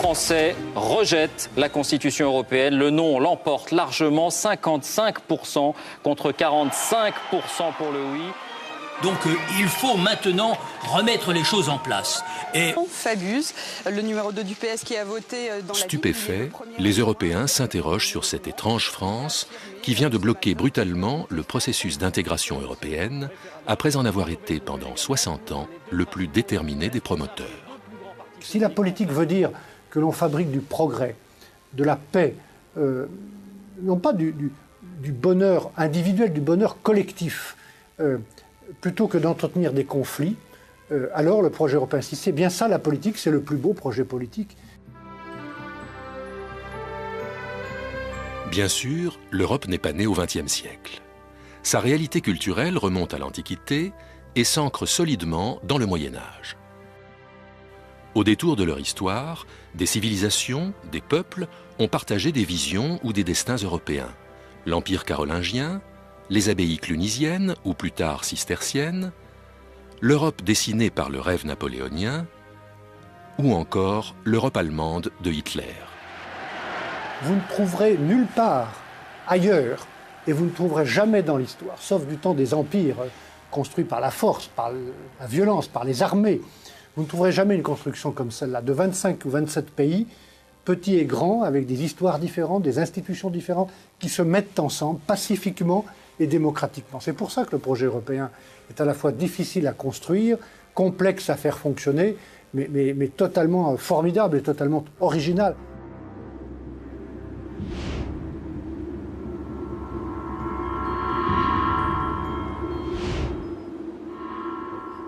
Français rejettent la Constitution européenne. Le non l'emporte largement, 55% contre 45% pour le oui. Donc il faut maintenant remettre les choses en place. Et Fabius, le numéro 2 du PS qui a voté dans la... Stupéfaits, les Européens s'interrogent sur cette étrange France qui vient de bloquer brutalement le processus d'intégration européenne après en avoir été pendant 60 ans le plus déterminé des promoteurs. Si la politique veut dire que l'on fabrique du progrès, de la paix, non pas du bonheur individuel, du bonheur collectif, plutôt que d'entretenir des conflits, alors le projet européen, si c'est bien ça la politique, c'est le plus beau projet politique. Bien sûr, l'Europe n'est pas née au XXe siècle. Sa réalité culturelle remonte à l'Antiquité et s'ancre solidement dans le Moyen-Âge. Au détour de leur histoire, des civilisations, des peuples ont partagé des visions ou des destins européens. L'Empire carolingien, les abbayes clunisiennes ou plus tard cisterciennes, l'Europe dessinée par le rêve napoléonien ou encore l'Europe allemande de Hitler. Vous ne trouverez nulle part ailleurs, et vous ne trouverez jamais dans l'histoire, sauf du temps des empires construits par la force, par la violence, par les armées, vous ne trouverez jamais une construction comme celle-là, de 25 ou 27 pays, petits et grands, avec des histoires différentes, des institutions différentes, qui se mettent ensemble pacifiquement et démocratiquement. C'est pour ça que le projet européen est à la fois difficile à construire, complexe à faire fonctionner, mais totalement formidable et totalement original.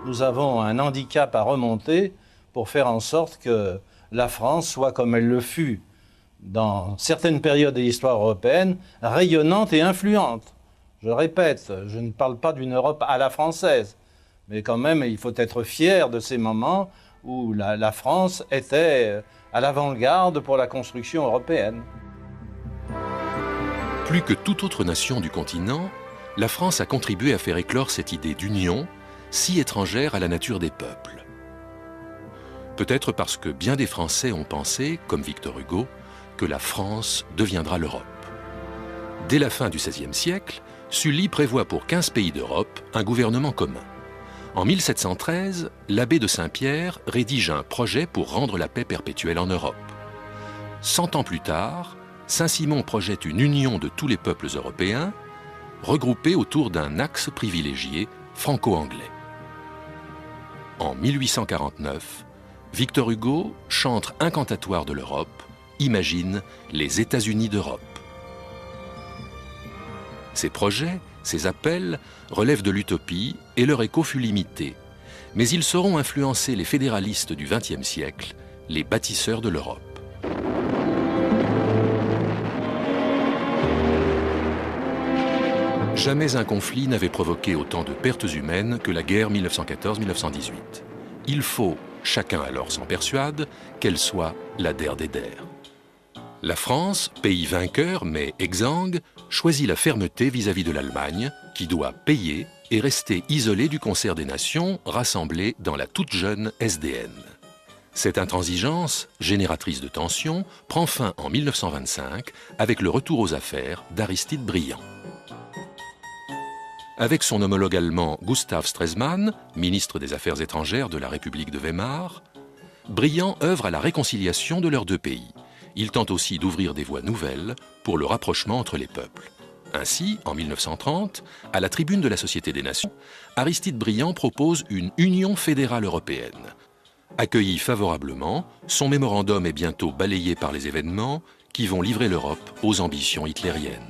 Nous avons un handicap à remonter pour faire en sorte que la France soit, comme elle le fut dans certaines périodes de l'histoire européenne, rayonnante et influente. Je répète, je ne parle pas d'une Europe à la française, mais quand même, il faut être fier de ces moments où la France était à l'avant-garde pour la construction européenne. Plus que toute autre nation du continent, la France a contribué à faire éclore cette idée d'union, si étrangère à la nature des peuples. Peut-être parce que bien des Français ont pensé, comme Victor Hugo, que la France deviendra l'Europe. Dès la fin du XVIe siècle, Sully prévoit pour 15 pays d'Europe un gouvernement commun. En 1713, l'abbé de Saint-Pierre rédige un projet pour rendre la paix perpétuelle en Europe. 100 ans plus tard, Saint-Simon projette une union de tous les peuples européens, regroupés autour d'un axe privilégié franco-anglais. En 1849, Victor Hugo, chantre incantatoire de l'Europe, imagine les États-Unis d'Europe. Ces projets, ces appels, relèvent de l'utopie et leur écho fut limité. Mais ils sauront influencer les fédéralistes du XXe siècle, les bâtisseurs de l'Europe. Jamais un conflit n'avait provoqué autant de pertes humaines que la guerre 1914-1918. Il faut, chacun alors s'en persuade, qu'elle soit la der des der. La France, pays vainqueur mais exsangue, choisit la fermeté vis-à-vis de l'Allemagne, qui doit payer et rester isolée du concert des nations rassemblées dans la toute jeune SDN. Cette intransigeance, génératrice de tensions, prend fin en 1925 avec le retour aux affaires d'Aristide Briand. Avec son homologue allemand Gustav Stresemann, ministre des Affaires étrangères de la République de Weimar, Briand œuvre à la réconciliation de leurs deux pays. Il tente aussi d'ouvrir des voies nouvelles pour le rapprochement entre les peuples. Ainsi, en 1930, à la tribune de la Société des Nations, Aristide Briand propose une union fédérale européenne. Accueilli favorablement, son mémorandum est bientôt balayé par les événements qui vont livrer l'Europe aux ambitions hitlériennes.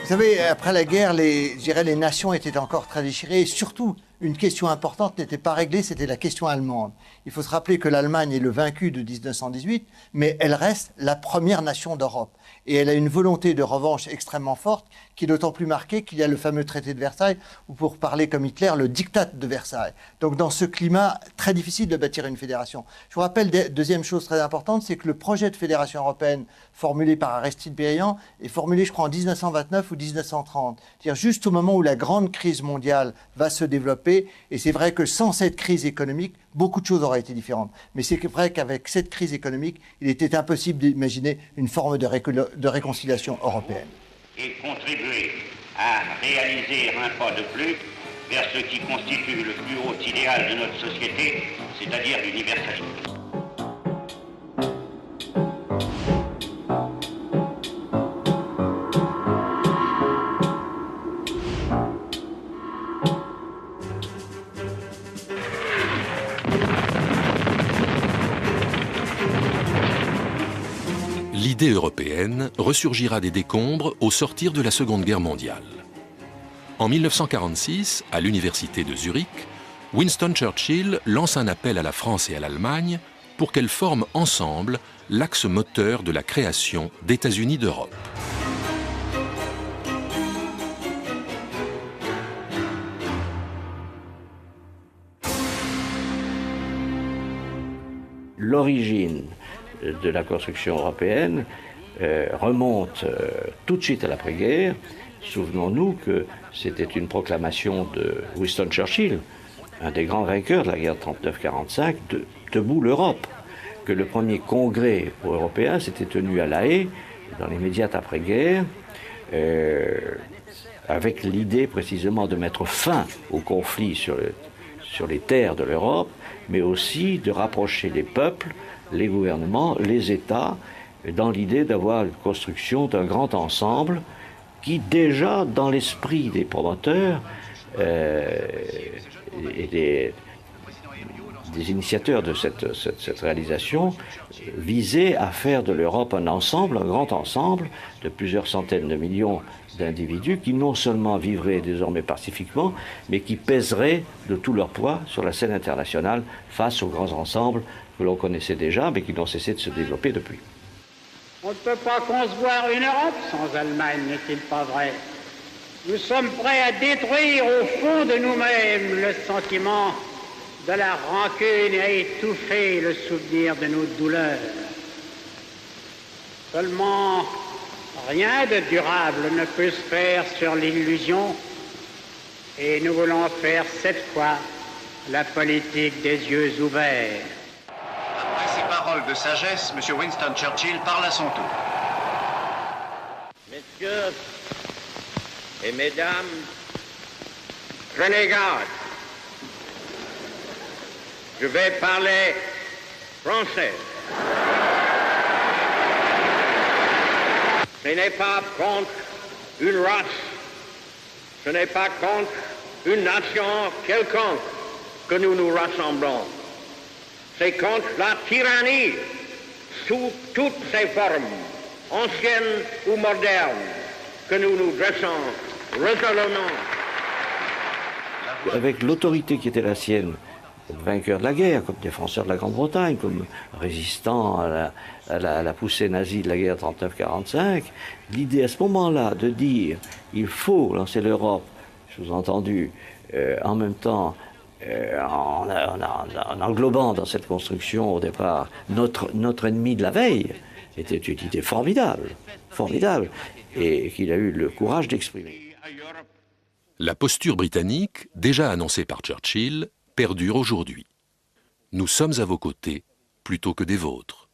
Vous savez, après la guerre, les nations étaient encore très déchirées et surtout, une question importante n'était pas réglée, c'était la question allemande. Il faut se rappeler que l'Allemagne est le vaincu de 1918, mais elle reste la première nation d'Europe. Et elle a une volonté de revanche extrêmement forte qui est d'autant plus marqué qu'il y a le fameux traité de Versailles, ou pour parler comme Hitler, le diktat de Versailles. Donc dans ce climat, très difficile de bâtir une fédération. Je vous rappelle, deuxième chose très importante, c'est que le projet de fédération européenne formulé par Aristide Briand est formulé, je crois, en 1929 ou 1930. C'est-à-dire juste au moment où la grande crise mondiale va se développer. Et c'est vrai que sans cette crise économique, beaucoup de choses auraient été différentes. Mais c'est vrai qu'avec cette crise économique, il était impossible d'imaginer une forme de réconciliation européenne. Et contribuer à réaliser un pas de plus vers ce qui constitue le plus haut idéal de notre société, c'est-à-dire l'universalisme. L'idée européenne ressurgira des décombres au sortir de la Seconde Guerre mondiale. En 1946, à l'université de Zurich, Winston Churchill lance un appel à la France et à l'Allemagne pour qu'elles forment ensemble l'axe moteur de la création d'États-Unis d'Europe. L'origine de la construction européenne remonte tout de suite à l'après-guerre. Souvenons-nous que c'était une proclamation de Winston Churchill, un des grands vainqueurs de la guerre 39-45, debout l'Europe, que le premier congrès européen s'était tenu à La Haye, dans l'immédiate après-guerre, avec l'idée précisément de mettre fin au conflit sur les terres de l'Europe, mais aussi de rapprocher les peuples, les gouvernements, les États, dans l'idée d'avoir une construction d'un grand ensemble qui, déjà, dans l'esprit des promoteurs et des initiateurs de cette réalisation, visait à faire de l'Europe un ensemble, un grand ensemble de plusieurs centaines de millions d'individus qui non seulement vivraient désormais pacifiquement, mais qui pèseraient de tout leur poids sur la scène internationale face aux grands ensembles que l'on connaissait déjà, mais qui n'ont cessé de se développer depuis. On ne peut pas concevoir une Europe sans Allemagne, n'est-il pas vrai? Nous sommes prêts à détruire au fond de nous-mêmes le sentiment de la rancune et à étouffer le souvenir de nos douleurs. Seulement, rien de durable ne peut se faire sur l'illusion, et nous voulons faire cette fois la politique des yeux ouverts. Après ces paroles de sagesse, M. Winston Churchill parle à son tour. Messieurs et mesdames, prenez garde. Je vais parler français. Ce n'est pas contre une race, ce n'est pas contre une nation quelconque que nous nous rassemblons. C'est contre la tyrannie sous toutes ses formes, anciennes ou modernes, que nous nous dressons résolument. Avec l'autorité qui était la sienne, comme vainqueur de la guerre, comme défenseur de la Grande-Bretagne, comme résistant à la poussée nazie de la guerre 39-45, l'idée à ce moment-là de dire il faut lancer l'Europe, sous-entendu, en même temps, en englobant dans cette construction au départ notre ennemi de la veille, était une idée formidable, et qu'il a eu le courage d'exprimer. La posture britannique, déjà annoncée par Churchill, perdure aujourd'hui. Nous sommes à vos côtés plutôt que des vôtres.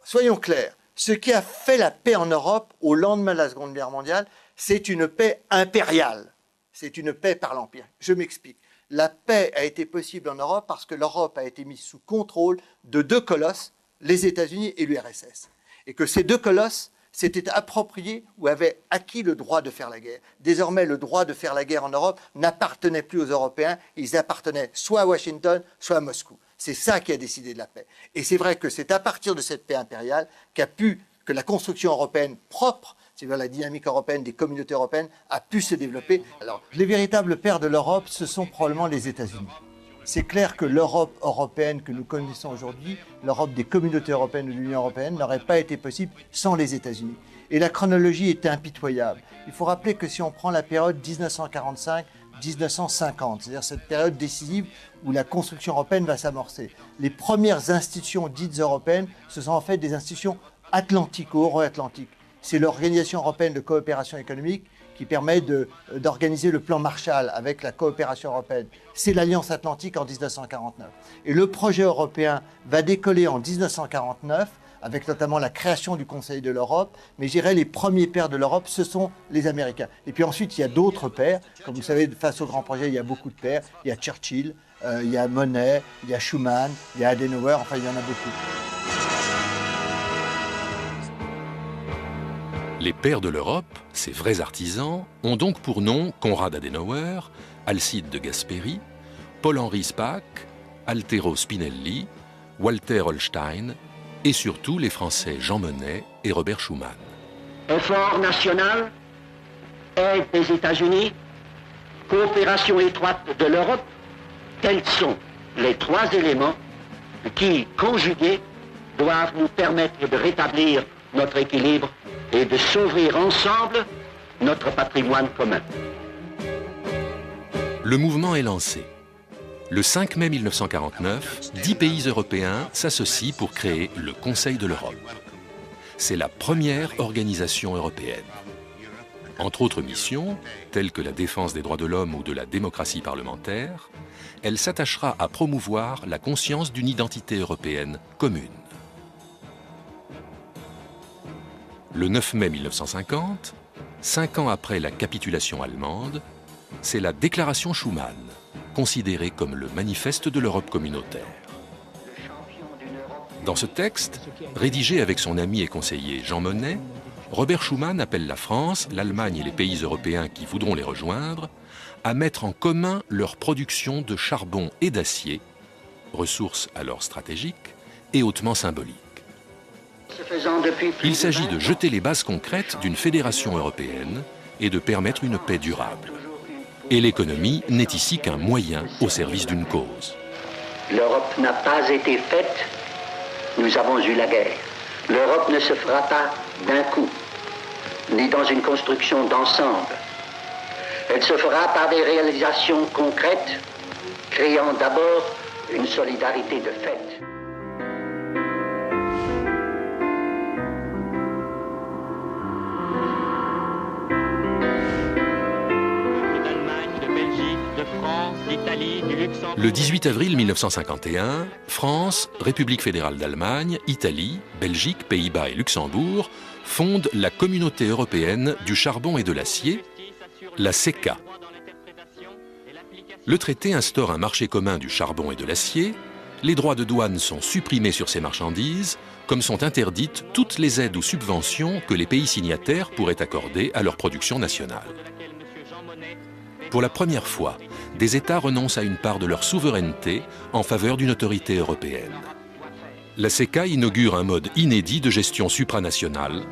Soyons clairs, ce qui a fait la paix en Europe au lendemain de la Seconde Guerre mondiale, c'est une paix impériale. C'est une paix par l'Empire. Je m'explique. La paix a été possible en Europe parce que l'Europe a été mise sous contrôle de deux colosses, les États-Unis et l'URSS. Et que ces deux colosses s'étaient appropriés ou avaient acquis le droit de faire la guerre. Désormais, le droit de faire la guerre en Europe n'appartenait plus aux Européens, ils appartenaient soit à Washington, soit à Moscou. C'est ça qui a décidé de la paix. Et c'est vrai que c'est à partir de cette paix impériale que la construction européenne propre, c'est-à-dire la dynamique européenne, des communautés européennes, a pu se développer. Alors, les véritables pères de l'Europe, ce sont probablement les États-Unis. C'est clair que l'Europe européenne que nous connaissons aujourd'hui, l'Europe des communautés européennes ou de l'Union européenne, n'aurait pas été possible sans les États-Unis. Et la chronologie était impitoyable. Il faut rappeler que si on prend la période 1945-1950, c'est-à-dire cette période décisive où la construction européenne va s'amorcer, les premières institutions dites européennes, ce sont en fait des institutions atlantiques ou euro-atlantiques. C'est l'Organisation européenne de coopération économique qui permet d'organiser le plan Marshall avec la coopération européenne. C'est l'Alliance Atlantique en 1949. Et le projet européen va décoller en 1949, avec notamment la création du Conseil de l'Europe. Mais je dirais les premiers pères de l'Europe, ce sont les Américains. Et puis ensuite, il y a d'autres pères. Comme vous savez, face au grand projet, il y a beaucoup de pères. Il y a Churchill, il y a Monnet, il y a Schuman, il y a Adenauer, enfin il y en a beaucoup. Les pères de l'Europe, ces vrais artisans, ont donc pour nom Konrad Adenauer, Alcide de Gasperi, Paul-Henri Spaak, Altero Spinelli, Walter Holstein et surtout les Français Jean Monnet et Robert Schuman. Effort national, aide des États-Unis, coopération étroite de l'Europe, tels sont les trois éléments qui, conjugués, doivent nous permettre de rétablir notre équilibre et de sauver ensemble notre patrimoine commun. Le mouvement est lancé. Le 5 mai 1949, 10 pays européens s'associent pour créer le Conseil de l'Europe. C'est la première organisation européenne. Entre autres missions, telles que la défense des droits de l'homme ou de la démocratie parlementaire, elle s'attachera à promouvoir la conscience d'une identité européenne commune. Le 9 mai 1950, 5 ans après la capitulation allemande, c'est la déclaration Schuman, considérée comme le manifeste de l'Europe communautaire. Dans ce texte, rédigé avec son ami et conseiller Jean Monnet, Robert Schuman appelle la France, l'Allemagne et les pays européens qui voudront les rejoindre à mettre en commun leur production de charbon et d'acier, ressources alors stratégiques et hautement symboliques. Il s'agit de jeter les bases concrètes d'une fédération européenne et de permettre une paix durable. Et l'économie n'est ici qu'un moyen au service d'une cause. L'Europe n'a pas été faite, nous avons eu la guerre. L'Europe ne se fera pas d'un coup, ni dans une construction d'ensemble. Elle se fera par des réalisations concrètes, créant d'abord une solidarité de fait. Le 18 avril 1951, France, République fédérale d'Allemagne, Italie, Belgique, Pays-Bas et Luxembourg fondent la Communauté européenne du charbon et de l'acier, la CECA. Le traité instaure un marché commun du charbon et de l'acier, les droits de douane sont supprimés sur ces marchandises, comme sont interdites toutes les aides ou subventions que les pays signataires pourraient accorder à leur production nationale. Pour la première fois, des États renoncent à une part de leur souveraineté en faveur d'une autorité européenne. La CECA inaugure un mode inédit de gestion supranationale,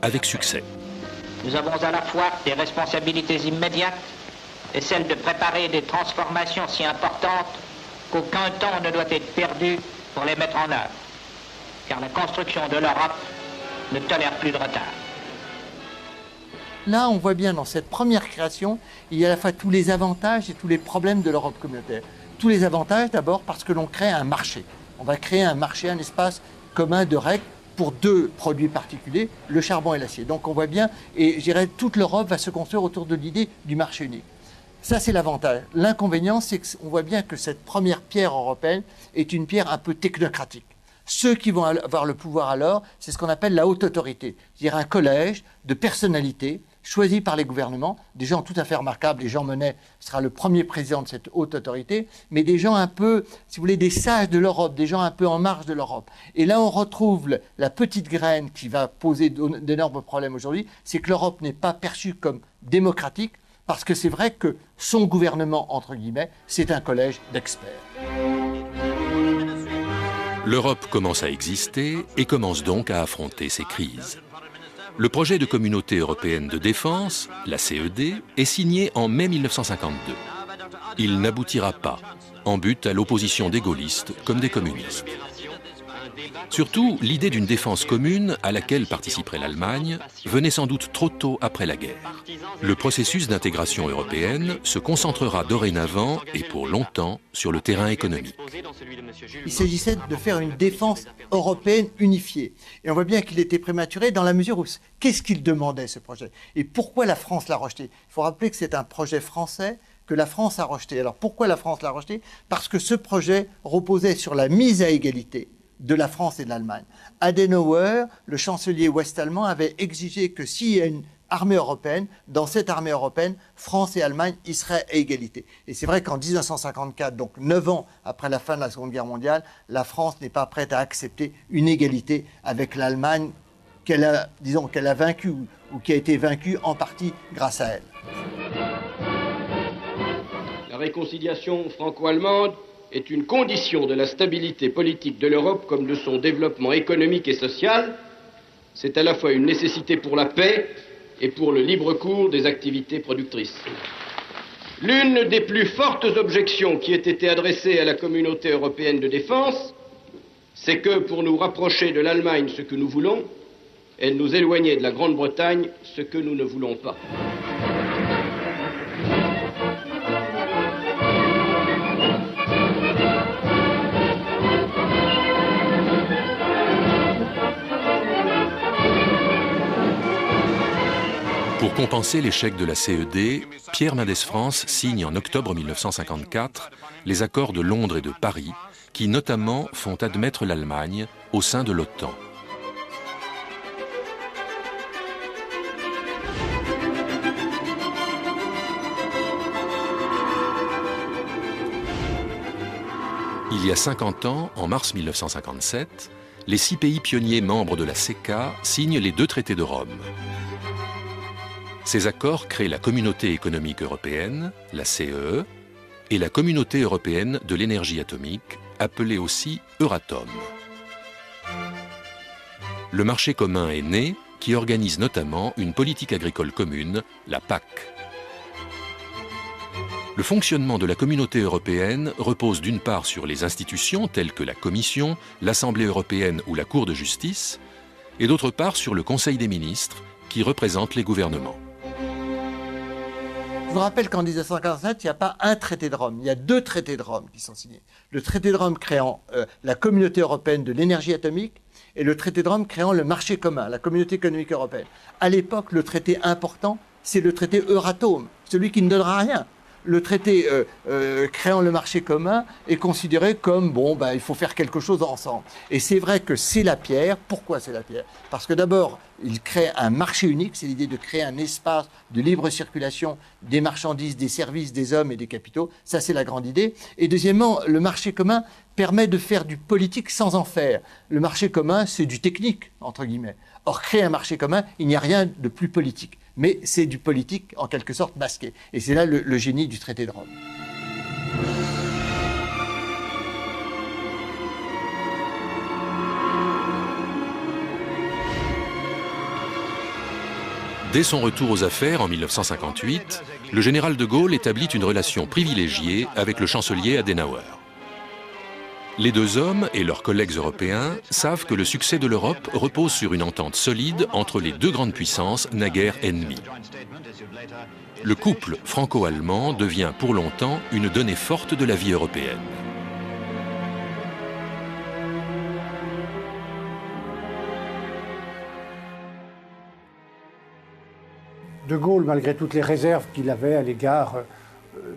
avec succès. Nous avons à la fois des responsabilités immédiates et celle de préparer des transformations si importantes qu'aucun temps ne doit être perdu pour les mettre en œuvre, car la construction de l'Europe ne tolère plus de retard. Là, on voit bien dans cette première création, il y a à la fois tous les avantages et tous les problèmes de l'Europe communautaire. Tous les avantages d'abord parce que l'on crée un marché. On va créer un marché, un espace commun de règles pour deux produits particuliers, le charbon et l'acier. Donc on voit bien, et je dirais toute l'Europe va se construire autour de l'idée du marché unique. Ça, c'est l'avantage. L'inconvénient, c'est qu'on voit bien que cette première pierre européenne est une pierre un peu technocratique. Ceux qui vont avoir le pouvoir alors, c'est ce qu'on appelle la haute autorité, c'est-à-dire un collège de personnalités choisis par les gouvernements, des gens tout à fait remarquables, et Jean Monnet sera le premier président de cette haute autorité, mais des gens un peu, si vous voulez, des sages de l'Europe, des gens un peu en marge de l'Europe. Et là, on retrouve la petite graine qui va poser d'énormes problèmes aujourd'hui, c'est que l'Europe n'est pas perçue comme démocratique, parce que c'est vrai que son gouvernement, entre guillemets, c'est un collège d'experts. L'Europe commence à exister et commence donc à affronter ses crises. Le projet de communauté européenne de défense, la CED, est signé en mai 1952. Il n'aboutira pas. en butte à l'opposition des gaullistes comme des communistes. Surtout, l'idée d'une défense commune à laquelle participerait l'Allemagne venait sans doute trop tôt après la guerre. Le processus d'intégration européenne se concentrera dorénavant et pour longtemps sur le terrain économique. Il s'agissait de faire une défense européenne unifiée. Et on voit bien qu'il était prématuré dans la mesure où qu'est-ce qu'il demandait ce projet? Et pourquoi la France l'a rejeté? Il faut rappeler que c'est un projet français que la France a rejeté. Alors pourquoi la France l'a rejeté? Parce que ce projet reposait sur la mise à égalité de la France et de l'Allemagne. Adenauer, le chancelier ouest-allemand, avait exigé que s'il y a une armée européenne, dans cette armée européenne, France et Allemagne y seraient à égalité. Et c'est vrai qu'en 1954, donc 9 ans après la fin de la Seconde Guerre mondiale, la France n'est pas prête à accepter une égalité avec l'Allemagne qu'elle a, disons, qu'elle a vaincue ou qui a été vaincue en partie grâce à elle. La réconciliation franco-allemande est une condition de la stabilité politique de l'Europe comme de son développement économique et social. C'est à la fois une nécessité pour la paix et pour le libre cours des activités productrices. L'une des plus fortes objections qui ait été adressée à la communauté européenne de défense, c'est que pour nous rapprocher de l'Allemagne ce que nous voulons, elle nous éloignait de la Grande-Bretagne ce que nous ne voulons pas. Pour compenser l'échec de la CED, Pierre Mendès France signe en octobre 1954 les accords de Londres et de Paris, qui notamment font admettre l'Allemagne au sein de l'OTAN. Il y a 50 ans, en mars 1957, les 6 pays pionniers membres de la CECA signent les 2 traités de Rome. Ces accords créent la Communauté économique européenne, la CEE, et la Communauté européenne de l'énergie atomique, appelée aussi Euratom. Le marché commun est né, qui organise notamment une politique agricole commune, la PAC. Le fonctionnement de la Communauté européenne repose d'une part sur les institutions telles que la Commission, l'Assemblée européenne ou la Cour de justice, et d'autre part sur le Conseil des ministres, qui représente les gouvernements. Je vous rappelle qu'en 1947, il n'y a pas un traité de Rome, il y a 2 traités de Rome qui sont signés. Le traité de Rome créant la Communauté européenne de l'énergie atomique et le traité de Rome créant le marché commun, la Communauté économique européenne. À l'époque, le traité important, c'est le traité Euratom, celui qui ne donnera rien. Le traité créant le marché commun est considéré comme, bon, il faut faire quelque chose ensemble. Et c'est vrai que c'est la pierre. Pourquoi c'est la pierre? Parce que d'abord, il crée un marché unique, c'est l'idée de créer un espace de libre circulation des marchandises, des services, des hommes et des capitaux. Ça, c'est la grande idée. Et deuxièmement, le marché commun permet de faire du politique sans en faire. Le marché commun, c'est du technique, entre guillemets. Or, créer un marché commun, il n'y a rien de plus politique. Mais c'est du politique, en quelque sorte, masqué. Et c'est là le génie du traité de Rome. Dès son retour aux affaires en 1958, le général de Gaulle établit une relation privilégiée avec le chancelier Adenauer. Les 2 hommes et leurs collègues européens savent que le succès de l'Europe repose sur une entente solide entre les 2 grandes puissances naguère ennemies. Le couple franco-allemand devient pour longtemps une donnée forte de la vie européenne. De Gaulle, malgré toutes les réserves qu'il avait à l'égard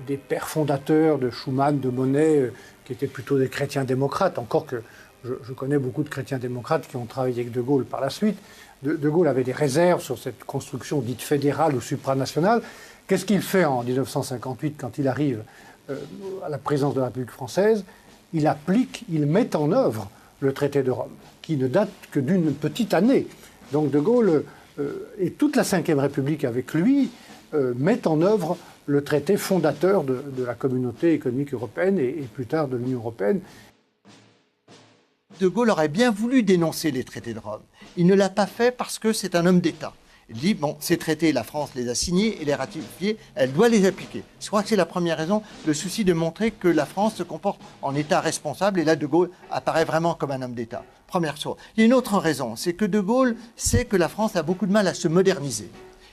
des pères fondateurs de Schuman, de Monnet, qui étaient plutôt des chrétiens démocrates, encore que je connais beaucoup de chrétiens démocrates qui ont travaillé avec De Gaulle par la suite. De Gaulle avait des réserves sur cette construction dite fédérale ou supranationale. Qu'est-ce qu'il fait en 1958 quand il arrive à la présidence de la République française? Il applique, il met en œuvre le traité de Rome, qui ne date que d'une petite année. Donc De Gaulle et toute la Ve République avec lui mettent en œuvre le traité fondateur de la Communauté économique européenne et plus tard de l'Union européenne. De Gaulle aurait bien voulu dénoncer les traités de Rome. Il ne l'a pas fait parce que c'est un homme d'État. Il dit, bon, ces traités, la France les a signés et les ratifiés, elle doit les appliquer. Je crois que c'est la première raison, le souci de montrer que la France se comporte en État responsable, et là, De Gaulle apparaît vraiment comme un homme d'État. Première chose. Il y a une autre raison, c'est que De Gaulle sait que la France a beaucoup de mal à se moderniser,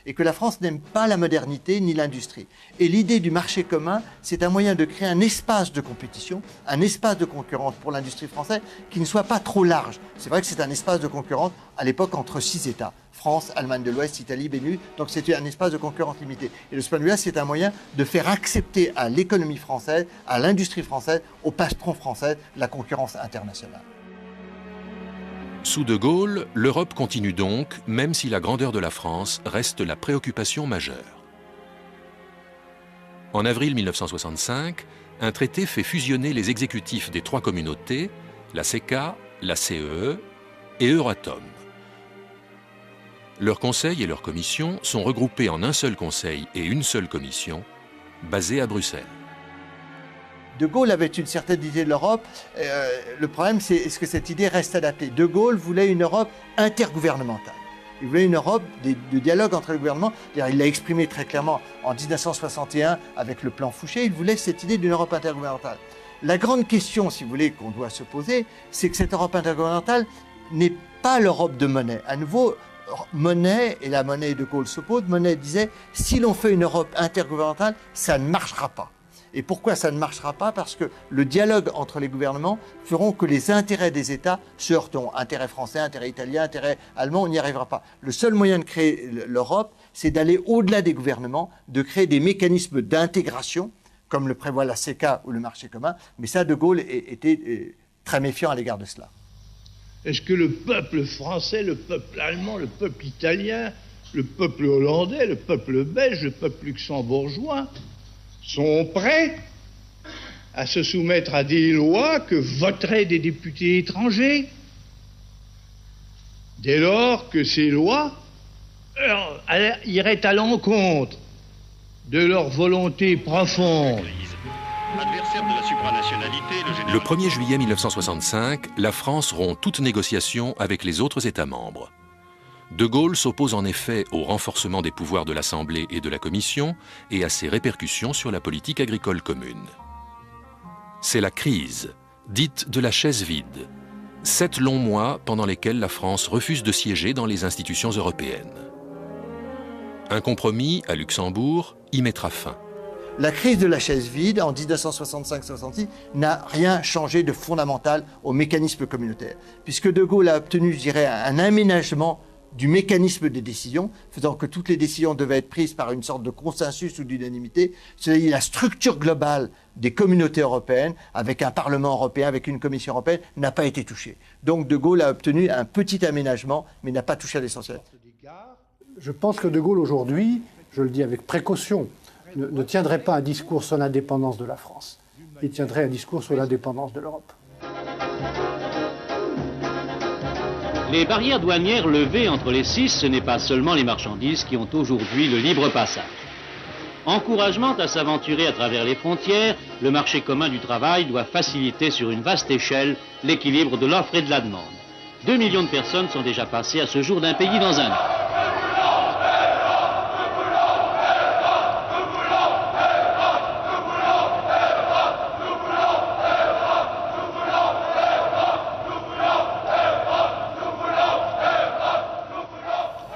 et que la France n'aime pas la modernité ni l'industrie. Et l'idée du marché commun, c'est un moyen de créer un espace de compétition, un espace de concurrence pour l'industrie française qui ne soit pas trop large. C'est vrai que c'est un espace de concurrence à l'époque entre 6 États. France, Allemagne de l'Ouest, Italie, Benelux, donc c'était un espace de concurrence limité. Et de ce point de vue-là, c'est un moyen de faire accepter à l'économie française, à l'industrie française, aux patrons français, la concurrence internationale. Sous De Gaulle, l'Europe continue donc, même si la grandeur de la France reste la préoccupation majeure. En avril 1965, un traité fait fusionner les exécutifs des 3 communautés, la CECA, la CEE et Euratom. Leurs conseils et leurs commissions sont regroupés en un seul conseil et une seule commission, basée à Bruxelles. De Gaulle avait une certaine idée de l'Europe. Le problème, c'est est-ce que cette idée reste adaptée? De Gaulle voulait une Europe intergouvernementale. Il voulait une Europe de dialogue entre les gouvernements. Il l'a exprimé très clairement en 1961 avec le plan Fouché. Il voulait cette idée d'une Europe intergouvernementale. La grande question, si vous voulez, qu'on doit se poser, c'est que cette Europe intergouvernementale n'est pas l'Europe de Monnet. À nouveau, Monnet, et la Monnet de Gaulle s'oppose, Monnet disait « si l'on fait une Europe intergouvernementale, ça ne marchera pas ». Et pourquoi ça ne marchera pas? Parce que le dialogue entre les gouvernements feront que les intérêts des États se heurteront. Intérêt français, intérêt italien, intérêt allemand, on n'y arrivera pas. Le seul moyen de créer l'Europe, c'est d'aller au-delà des gouvernements, de créer des mécanismes d'intégration, comme le prévoit la CECA ou le marché commun. Mais ça, De Gaulle était très méfiant à l'égard de cela. Est-ce que le peuple français, le peuple allemand, le peuple italien, le peuple hollandais, le peuple belge, le peuple luxembourgeois sont prêts à se soumettre à des lois que voteraient des députés étrangers, dès lors que ces lois iraient à l'encontre de leur volonté profonde? Le 1er juillet 1965, la France rompt toute négociation avec les autres États membres. De Gaulle s'oppose en effet au renforcement des pouvoirs de l'Assemblée et de la Commission et à ses répercussions sur la politique agricole commune. C'est la crise, dite de la chaise vide. 7 longs mois pendant lesquels la France refuse de siéger dans les institutions européennes. Un compromis à Luxembourg y mettra fin. La crise de la chaise vide en 1965-66 n'a rien changé de fondamental au mécanisme communautaire, puisque De Gaulle a obtenu, je dirais, un aménagement du mécanisme des décisions, faisant que toutes les décisions devaient être prises par une sorte de consensus ou d'unanimité, c'est-à-dire la structure globale des communautés européennes, avec un Parlement européen, avec une Commission européenne, n'a pas été touchée. Donc De Gaulle a obtenu un petit aménagement, mais n'a pas touché à l'essentiel. Je pense que De Gaulle aujourd'hui, je le dis avec précaution, ne tiendrait pas un discours sur l'indépendance de la France. Il tiendrait un discours sur l'indépendance de l'Europe. Les barrières douanières levées entre les 6, ce n'est pas seulement les marchandises qui ont aujourd'hui le libre passage. Encouragement à s'aventurer à travers les frontières, le marché commun du travail doit faciliter sur une vaste échelle l'équilibre de l'offre et de la demande. 2 millions de personnes sont déjà passées à ce jour d'un pays dans un autre.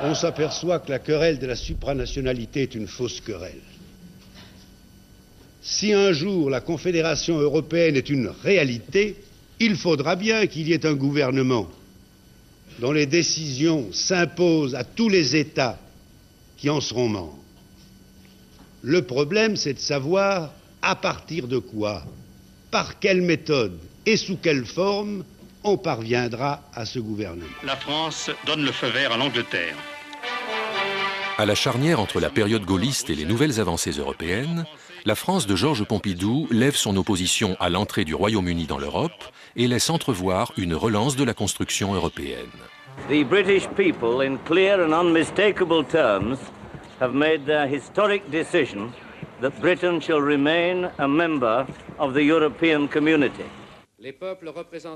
On s'aperçoit que la querelle de la supranationalité est une fausse querelle. Si un jour la Confédération européenne est une réalité, il faudra bien qu'il y ait un gouvernement dont les décisions s'imposent à tous les États qui en seront membres. Le problème, c'est de savoir à partir de quoi, par quelle méthode et sous quelle forme on parviendra à ce gouvernement. La France donne le feu vert à l'Angleterre. À la charnière entre la période gaulliste et les nouvelles avancées européennes, la France de Georges Pompidou lève son opposition à l'entrée du Royaume-Uni dans l'Europe et laisse entrevoir une relance de la construction européenne. The British people, in clear and unmistakable terms, have made their historic decision that Britain shall remain a member of the European Community.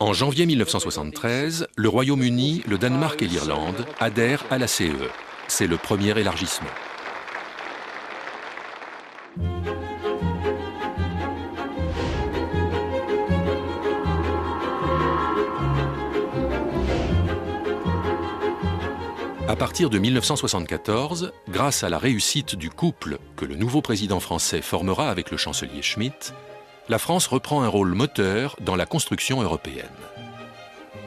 En janvier 1973, le Royaume-Uni, le Danemark et l'Irlande adhèrent à la CEE. c'est le premier élargissement. À partir de 1974, grâce à la réussite du couple que le nouveau président français formera avec le chancelier Schmitt, la France reprend un rôle moteur dans la construction européenne.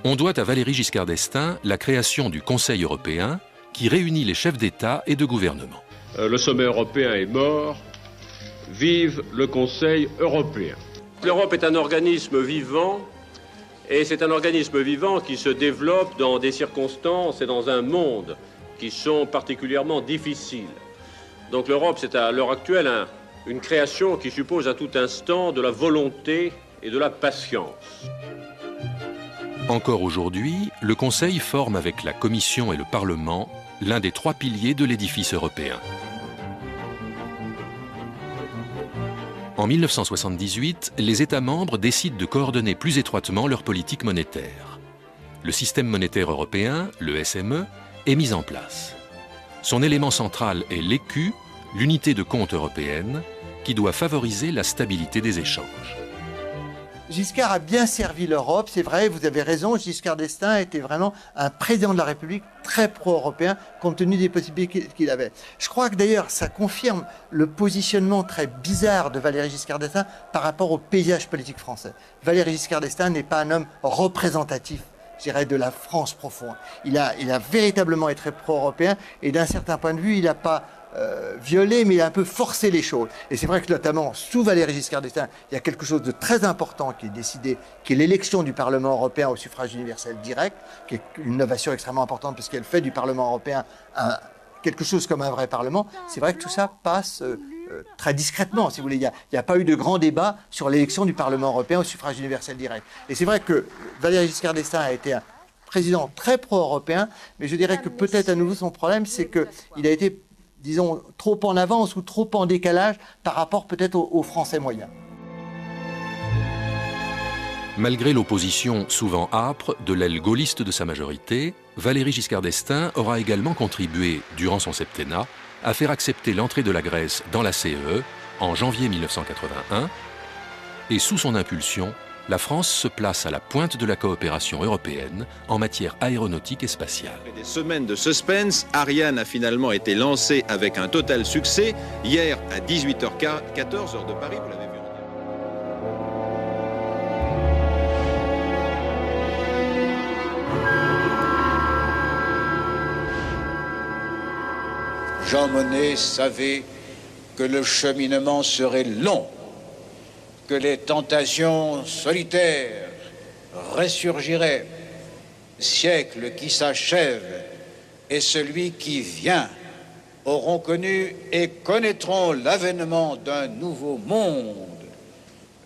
On doit à Valéry Giscard d'Estaing la création du Conseil européen qui réunit les chefs d'État et de gouvernement. Le sommet européen est mort. Vive le Conseil européen. L'Europe est un organisme vivant. Et c'est un organisme vivant qui se développe dans des circonstances et dans un monde qui sont particulièrement difficiles. Donc l'Europe, c'est à l'heure actuelle une création qui suppose à tout instant de la volonté et de la patience. Encore aujourd'hui, le Conseil forme avec la Commission et le Parlement l'un des 3 piliers de l'édifice européen. En 1978, les États membres décident de coordonner plus étroitement leur politique monétaire. Le système monétaire européen, le SME, est mis en place. Son élément central est l'écu, l'unité de compte européenne, qui doit favoriser la stabilité des échanges. Giscard a bien servi l'Europe, c'est vrai, vous avez raison, Giscard d'Estaing était vraiment un président de la République très pro-européen compte tenu des possibilités qu'il avait. Je crois que d'ailleurs ça confirme le positionnement très bizarre de Valéry Giscard d'Estaing par rapport au paysage politique français. Valéry Giscard d'Estaing n'est pas un homme représentatif, je dirais, de la France profonde. Il a véritablement été très pro-européen et d'un certain point de vue, il n'a pas violé, mais il a un peu forcé les choses. Et c'est vrai que notamment sous Valéry Giscard d'Estaing, il y a quelque chose de très important qui est décidé, qui est l'élection du Parlement européen au suffrage universel direct, qui est une innovation extrêmement importante parce qu'elle fait du Parlement européen quelque chose comme un vrai Parlement. C'est vrai que tout ça passe très discrètement, si vous voulez. Il n'y a pas eu de grand débat sur l'élection du Parlement européen au suffrage universel direct. Et c'est vrai que Valéry Giscard d'Estaing a été un président très pro-européen, mais je dirais que peut-être à nouveau son problème, c'est qu'il a été, disons, trop en avance ou trop en décalage par rapport peut-être aux Français moyens. Malgré l'opposition souvent âpre de l'aile gaulliste de sa majorité, Valéry Giscard d'Estaing aura également contribué, durant son septennat, à faire accepter l'entrée de la Grèce dans la CEE en janvier 1981, et sous son impulsion, la France se place à la pointe de la coopération européenne en matière aéronautique et spatiale. Après des semaines de suspense, Ariane a finalement été lancée avec un total succès. Hier, à 18h14, heure de Paris, vous l'avez vu. Jean Monnet savait que le cheminement serait long, que les tentations solitaires ressurgiraient. Le siècle qui s'achève et celui qui vient auront connu et connaîtront l'avènement d'un nouveau monde,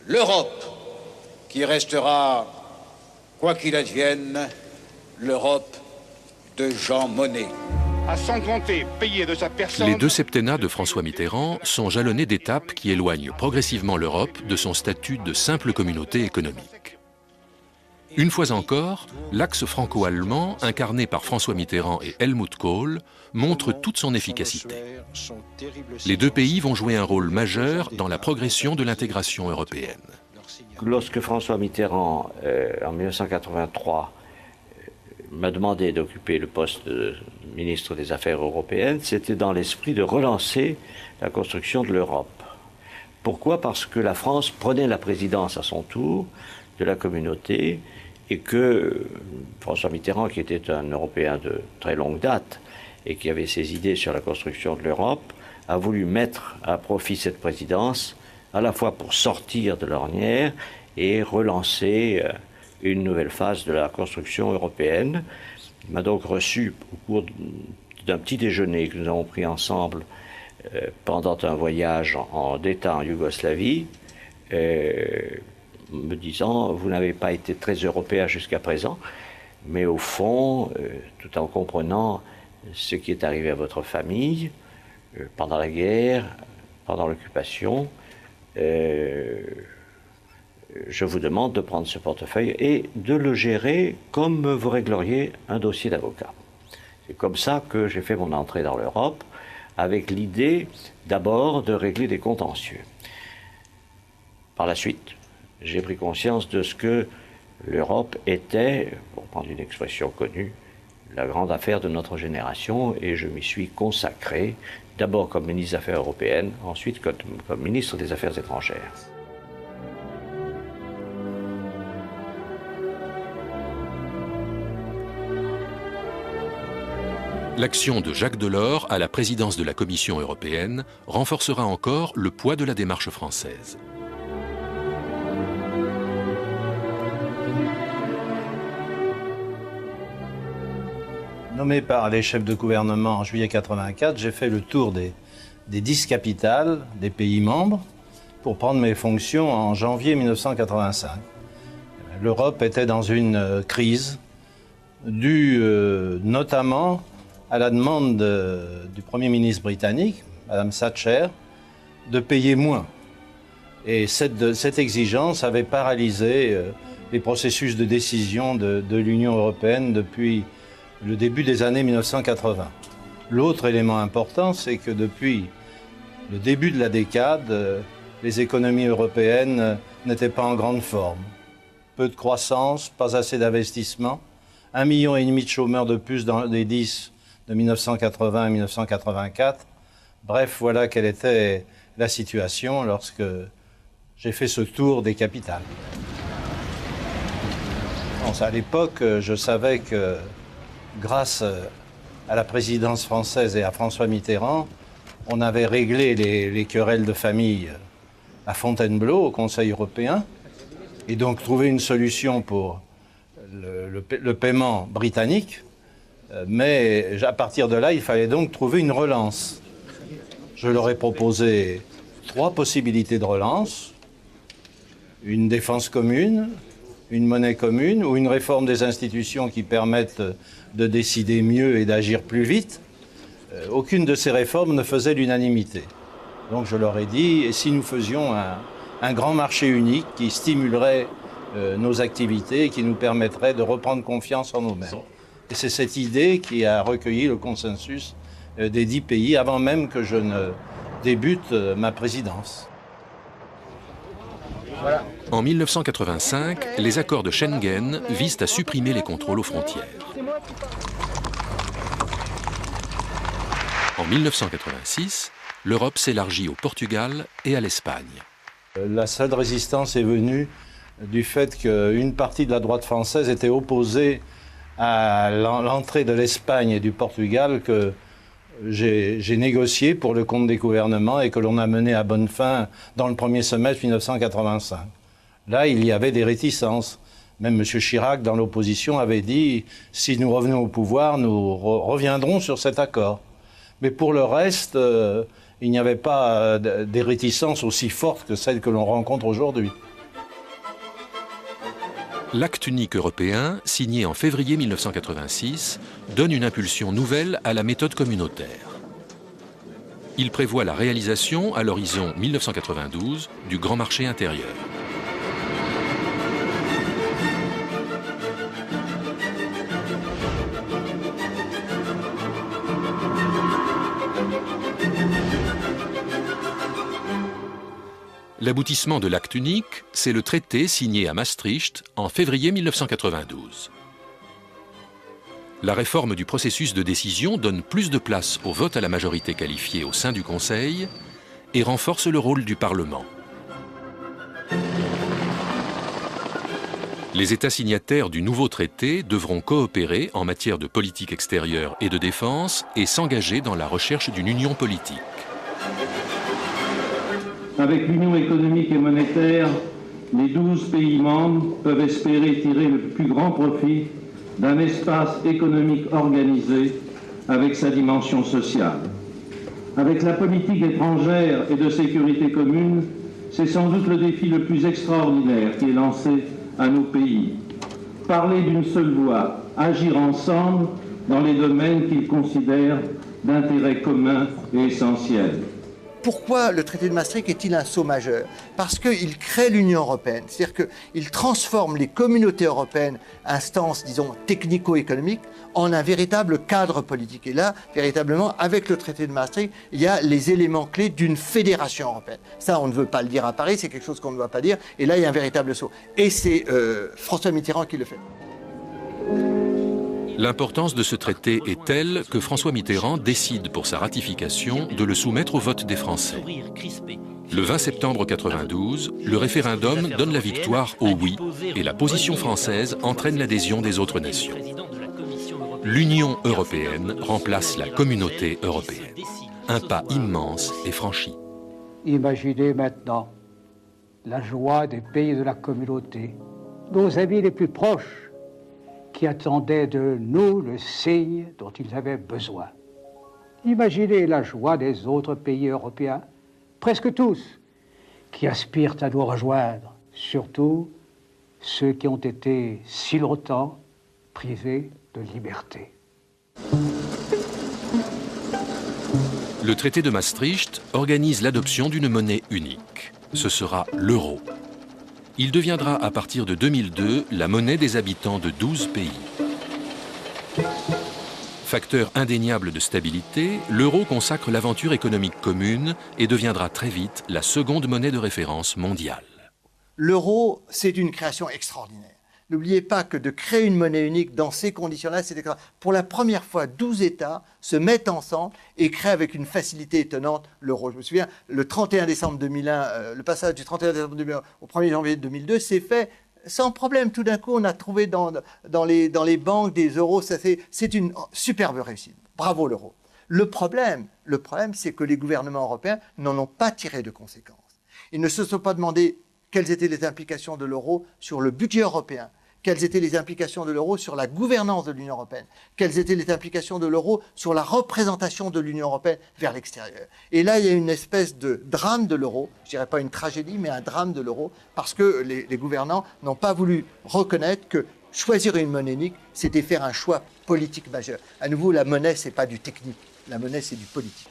l'Europe, qui restera, quoi qu'il advienne, l'Europe de Jean Monnet. Sans compter payer de sa personne. Les 2 septennats de François Mitterrand sont jalonnés d'étapes qui éloignent progressivement l'Europe de son statut de simple communauté économique. Une fois encore, l'axe franco-allemand, incarné par François Mitterrand et Helmut Kohl, montre toute son efficacité. Les 2 pays vont jouer un rôle majeur dans la progression de l'intégration européenne. Lorsque François Mitterrand, en 1983, m'a demandé d'occuper le poste de ministre des Affaires européennes, c'était dans l'esprit de relancer la construction de l'Europe. Pourquoi? Parce que la France prenait la présidence à son tour de la communauté et que François Mitterrand, qui était un Européen de très longue date et qui avait ses idées sur la construction de l'Europe, a voulu mettre à profit cette présidence à la fois pour sortir de l'ornière et relancer une nouvelle phase de la construction européenne. Il m'a donc reçu au cours d'un petit déjeuner que nous avons pris ensemble pendant un voyage d'État en Yougoslavie, me disant « Vous n'avez pas été très européen jusqu'à présent, mais au fond, tout en comprenant ce qui est arrivé à votre famille pendant la guerre, pendant l'occupation, je vous demande de prendre ce portefeuille et de le gérer comme vous régleriez un dossier d'avocat. » C'est comme ça que j'ai fait mon entrée dans l'Europe, avec l'idée d'abord de régler des contentieux. Par la suite, j'ai pris conscience de ce que l'Europe était, pour prendre une expression connue, la grande affaire de notre génération, et je m'y suis consacré, d'abord comme ministre des Affaires européennes, ensuite comme ministre des Affaires étrangères. L'action de Jacques Delors à la présidence de la Commission européenne renforcera encore le poids de la démarche française. Nommé par les chefs de gouvernement en juillet 1984, j'ai fait le tour des 10 capitales des pays membres pour prendre mes fonctions en janvier 1985. L'Europe était dans une crise due notamment à la demande du Premier ministre britannique, Mme Thatcher, de payer moins. Et cette exigence avait paralysé les processus de décision de l'Union européenne depuis le début des années 1980. L'autre élément important, c'est que depuis le début de la décade, les économies européennes n'étaient pas en grande forme. Peu de croissance, pas assez d'investissement, 1,5 million de chômeurs de plus dans les 10 de 1980 à 1984. Bref, voilà quelle était la situation lorsque j'ai fait ce tour des capitales. À l'époque, je savais que grâce à la présidence française et à François Mitterrand, on avait réglé les querelles de famille à Fontainebleau, au Conseil européen, et donc trouvé une solution pour le paiement britannique. Mais à partir de là, il fallait donc trouver une relance. Je leur ai proposé 3 possibilités de relance: une défense commune, une monnaie commune ou une réforme des institutions qui permettent de décider mieux et d'agir plus vite. Aucune de ces réformes ne faisait l'unanimité. Donc je leur ai dit, et si nous faisions un grand marché unique qui stimulerait nos activités et qui nous permettrait de reprendre confiance en nous-mêmes. Et c'est cette idée qui a recueilli le consensus des 10 pays avant même que je ne débute ma présidence. Voilà. En 1985, les accords de Schengen visent à supprimer les contrôles aux frontières. En 1986, l'Europe s'élargit au Portugal et à l'Espagne. La seule résistance est venue du fait qu'une partie de la droite française était opposée à l'entrée de l'Espagne et du Portugal que j'ai négocié pour le compte des gouvernements et que l'on a mené à bonne fin dans le premier semestre 1985. Là, il y avait des réticences. Même M. Chirac, dans l'opposition, avait dit « si nous revenons au pouvoir, nous reviendrons sur cet accord ». Mais pour le reste, il n'y avait pas des réticences aussi fortes que celles que l'on rencontre aujourd'hui. L'acte unique européen, signé en février 1986, donne une impulsion nouvelle à la méthode communautaire. Il prévoit la réalisation, à l'horizon 1992, du grand marché intérieur. L'aboutissement de l'acte unique, c'est le traité signé à Maastricht en février 1992. La réforme du processus de décision donne plus de place au vote à la majorité qualifiée au sein du Conseil et renforce le rôle du Parlement. Les États signataires du nouveau traité devront coopérer en matière de politique extérieure et de défense et s'engager dans la recherche d'une union politique. Avec l'Union économique et monétaire, les 12 pays membres peuvent espérer tirer le plus grand profit d'un espace économique organisé avec sa dimension sociale. Avec la politique étrangère et de sécurité commune, c'est sans doute le défi le plus extraordinaire qui est lancé à nos pays. Parler d'une seule voix, agir ensemble dans les domaines qu'ils considèrent d'intérêt commun et essentiel. Pourquoi le traité de Maastricht est-il un saut majeur? Parce qu'il crée l'Union européenne, c'est-à-dire qu'il transforme les communautés européennes, instances, disons, technico-économiques, en un véritable cadre politique. Et là, véritablement, avec le traité de Maastricht, il y a les éléments clés d'une fédération européenne. Ça, on ne veut pas le dire à Paris, c'est quelque chose qu'on ne doit pas dire. Et là, il y a un véritable saut. Et c'est François Mitterrand qui le fait. L'importance de ce traité est telle que François Mitterrand décide pour sa ratification de le soumettre au vote des Français. Le 20 septembre 1992, le référendum donne la victoire au oui et la position française entraîne l'adhésion des autres nations. L'Union européenne remplace la communauté européenne. Un pas immense est franchi. Imaginez maintenant la joie des pays de la communauté, nos amis les plus proches, qui attendaient de nous le signe dont ils avaient besoin. Imaginez la joie des autres pays européens, presque tous, qui aspirent à nous rejoindre, surtout ceux qui ont été si longtemps privés de liberté. Le traité de Maastricht organise l'adoption d'une monnaie unique. Ce sera l'euro. Il deviendra à partir de 2002 la monnaie des habitants de 12 pays. Facteur indéniable de stabilité, l'euro consacre l'aventure économique commune et deviendra très vite la seconde monnaie de référence mondiale. L'euro, c'est une création extraordinaire. N'oubliez pas que de créer une monnaie unique dans ces conditions-là, c'est extraordinaire. Pour la première fois, 12 États se mettent ensemble et créent avec une facilité étonnante l'euro. Je me souviens, le 31 décembre 2001, le passage du 31 décembre 2001 au 1er janvier 2002 s'est fait sans problème. Tout d'un coup, on a trouvé dans les banques des euros. C'est une superbe réussite. Bravo l'euro. Le problème, c'est que les gouvernements européens n'en ont pas tiré de conséquences. Ils ne se sont pas demandé quelles étaient les implications de l'euro sur le budget européen, quelles étaient les implications de l'euro sur la gouvernance de l'Union européenne, quelles étaient les implications de l'euro sur la représentation de l'Union européenne vers l'extérieur. Et là, il y a une espèce de drame de l'euro, je dirais pas une tragédie, mais un drame de l'euro, parce que les gouvernants n'ont pas voulu reconnaître que choisir une monnaie unique, c'était faire un choix politique majeur. À nouveau, la monnaie, c'est pas du technique, la monnaie, c'est du politique.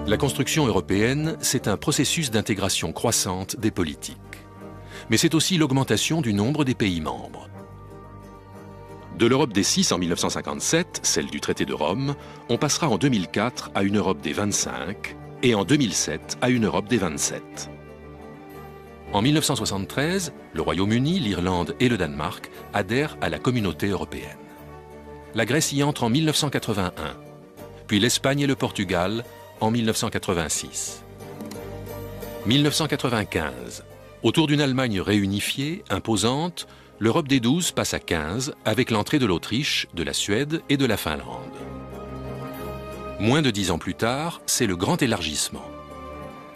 La construction européenne, c'est un processus d'intégration croissante des politiques. Mais c'est aussi l'augmentation du nombre des pays membres. De l'Europe des 6 en 1957, celle du traité de Rome, on passera en 2004 à une Europe des 25 et en 2007 à une Europe des 27. En 1973, le Royaume-Uni, l'Irlande et le Danemark adhèrent à la communauté européenne. La Grèce y entre en 1981, puis l'Espagne et le Portugal en 1986. 1995. Autour d'une Allemagne réunifiée, imposante, l'Europe des 12 passe à 15 avec l'entrée de l'Autriche, de la Suède et de la Finlande. Moins de 10 ans plus tard, c'est le grand élargissement.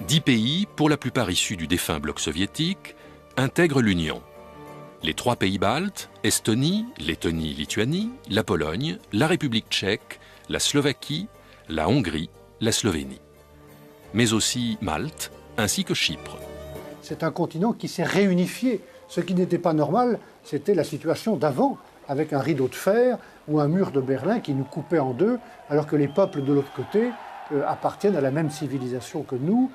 10 pays, pour la plupart issus du défunt bloc soviétique, intègrent l'Union. Les 3 pays baltes, Estonie, Lettonie, Lituanie, la Pologne, la République tchèque, la Slovaquie, la Hongrie, la Slovénie, mais aussi Malte, ainsi que Chypre. C'est un continent qui s'est réunifié. Ce qui n'était pas normal, c'était la situation d'avant, avec un rideau de fer ou un mur de Berlin qui nous coupait en deux, alors que les peuples de l'autre côté appartiennent à la même civilisation que nous,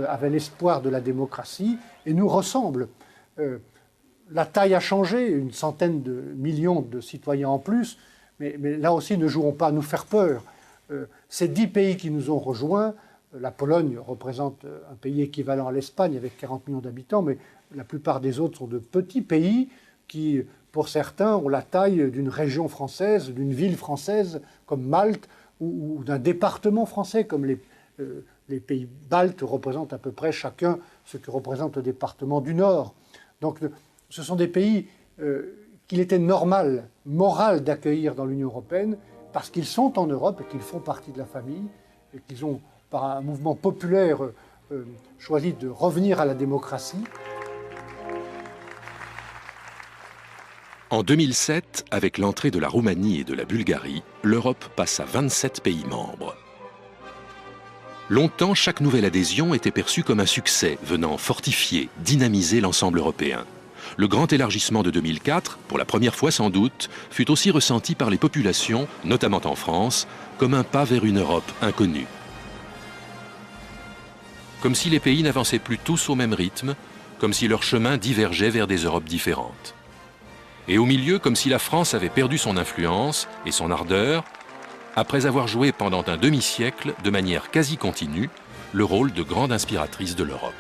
avaient l'espoir de la démocratie et nous ressemblent. La taille a changé, une centaine de millions de citoyens en plus, mais là aussi ne jouons pas à nous faire peur. Ces 10 pays qui nous ont rejoints, la Pologne représente un pays équivalent à l'Espagne avec 40 millions d'habitants, mais la plupart des autres sont de petits pays qui, pour certains, ont la taille d'une région française, d'une ville française comme Malte, ou d'un département français comme les pays baltes représentent à peu près chacun ce que représente le département du Nord. Donc ce sont des pays qu'il était normal, moral d'accueillir dans l'Union européenne, parce qu'ils sont en Europe et qu'ils font partie de la famille, et qu'ils ont, par un mouvement populaire, choisi de revenir à la démocratie. En 2007, avec l'entrée de la Roumanie et de la Bulgarie, l'Europe passe à 27 pays membres. Longtemps, chaque nouvelle adhésion était perçue comme un succès, venant fortifier, dynamiser l'ensemble européen. Le grand élargissement de 2004, pour la première fois sans doute, fut aussi ressenti par les populations, notamment en France, comme un pas vers une Europe inconnue. Comme si les pays n'avançaient plus tous au même rythme, comme si leurs chemins divergeaient vers des Europes différentes. Et au milieu, comme si la France avait perdu son influence et son ardeur, après avoir joué pendant un demi-siècle, de manière quasi continue, le rôle de grande inspiratrice de l'Europe.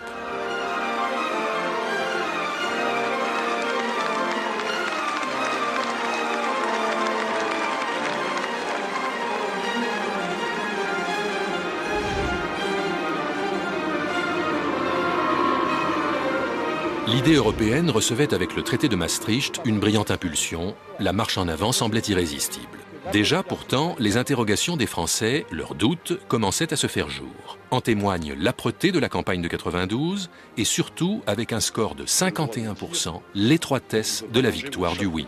L'idée européenne recevait avec le traité de Maastricht une brillante impulsion, la marche en avant semblait irrésistible. Déjà, pourtant, les interrogations des Français, leurs doutes, commençaient à se faire jour. En témoigne l'âpreté de la campagne de 92 et surtout, avec un score de 51%, l'étroitesse de la victoire du oui.